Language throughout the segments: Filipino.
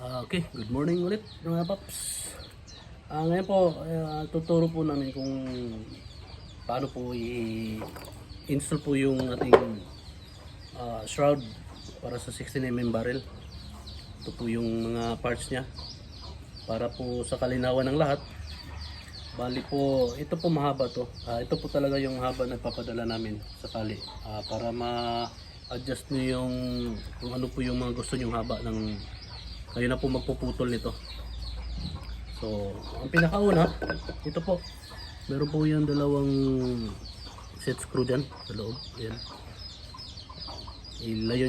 Okay, good morning ulit mga paps. Ngayon po, tuturo po namin kung paano po i-install po yung ating shroud para sa 16mm barrel. Ito po yung mga parts niya para po sa kalinawan ng lahat. Bali po, ito po mahaba to. Ito po talaga yung haba na papadala namin sakali para ma-adjust nyo yung kung ano po yung mga gusto nyong haba ng kayo na po magpuputol nito. So, ang pinakauna, ito po. Meron po yung dalawang set screw dyan sa loob. Ayan. Ilayo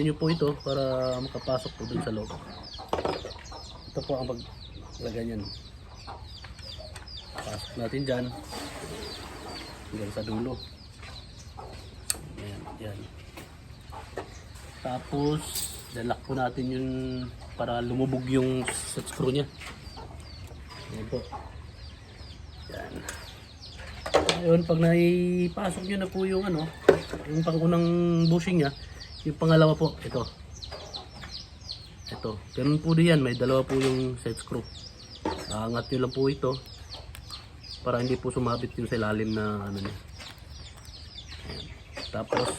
nyo po ito para makapasok po dun sa loob. Ito po ang paglagay nyan. Pasok natin dyan. Hanggang sa dulo. Ayan, dyan. Tapos, lalak po natin yun para lumubog yung set screw nya. Ayan po. Yan. Ngayon, pag naipasok nyo na po yung yung pangunang bushing nya, yung pangalawa po, ito. Ganun po diyan, may dalawa po yung set screw. Angat nyo lang po ito para hindi po sumabit yung sa ilalim na nya. Ayan. Tapos,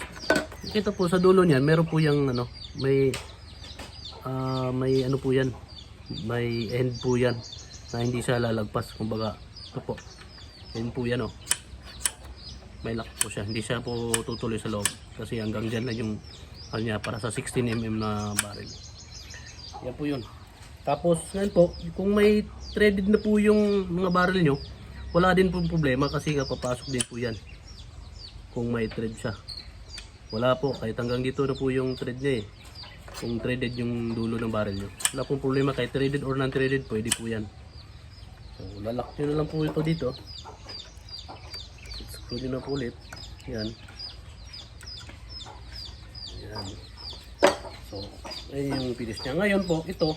ito po sa dulo niyan, meron po yung may po yan, may end po yan na hindi siya lalagpas. Kumbaga, ito po, end po yan may lock po siya, hindi siya po tutuloy sa loob kasi hanggang dyan lang yung niya para sa 16mm na barrel. Yan po yun. Tapos ngayon po, kung may threaded na po yung mga barrel nyo, wala din po problema kasi papasok din po yan kung may thread siya. Wala po, kahit hanggang dito na po yung thread niya kung threaded yung dulo ng barrel nyo. Wala pong problema, kahit threaded or non-threaded, pwede po yan. So, lalak nyo na lang po ito dito. Screw nyo na po ulit. Yan. Yan. So, ayun yung finish niya. Ngayon po, ito,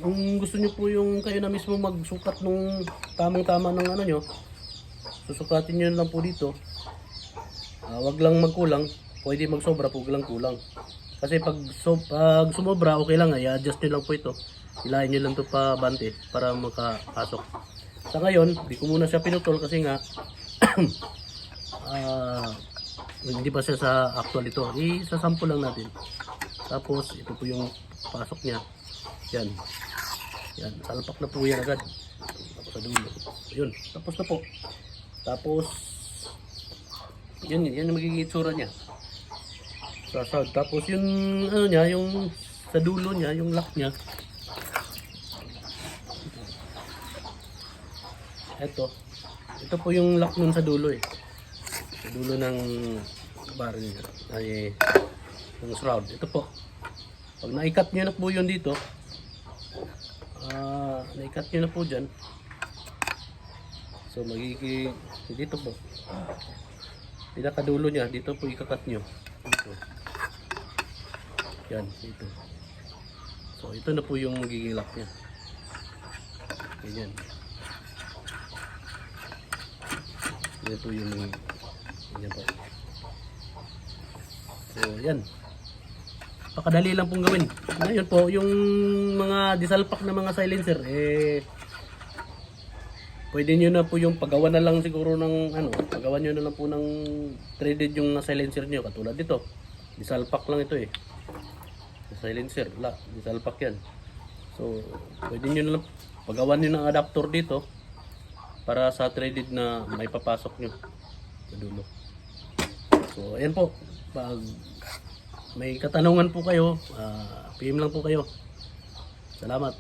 kung gusto nyo po yung kayo na mismo magsukat nung tamang-tama ng nyo, susukatin nyo lang po dito. Wag lang magkulang. Pwede magsobra, huwag lang kulang. Kasi pag sumobra, okay lang, i-adjust nyo lang po ito. Ilayin nyo lang ito pa bante para makapasok. Sa ngayon, di ko muna siya pinutol kasi nga hindi pa siya sa actual ito. Isasample lang natin. Tapos, ito po yung pasok niya. Yan. Yan, salpak na po yan agad. Tapos sa dulo. Ayun, tapos na po. Tapos, yan yung magiging itsura niya. Tapos yung niya, yung sa dulo niya, yung lock niya. Ito po yung lock nun sa dulo Sa dulo ng barrel niya. Ay yung shroud. Ito po. Pag naikat niyo na po yun dito, naikat niyo na po diyan. So magiging dito po. Pinakadulo niya, dito po ikakat nyo. Dito. Yan, dito. So, ito na po yung magiging lock niya. Ganyan. Yan po yung ganyan po. So, yan. Pakadali lang pong gawin. Ngayon po, yung mga disalpak na mga silencer, pwede nyo na po yung paggawa na lang siguro ng paggawa nyo na lang po ng threaded yung silencer nyo. Katulad dito, disalpak lang ito silencer, wala, disalpak yan. So, pwede nyo na lang paggawa nyo ng adapter dito para sa threaded na may papasok nyo sa dulo. So, ayan po. Pag may katanungan po kayo, PM lang po kayo. Salamat.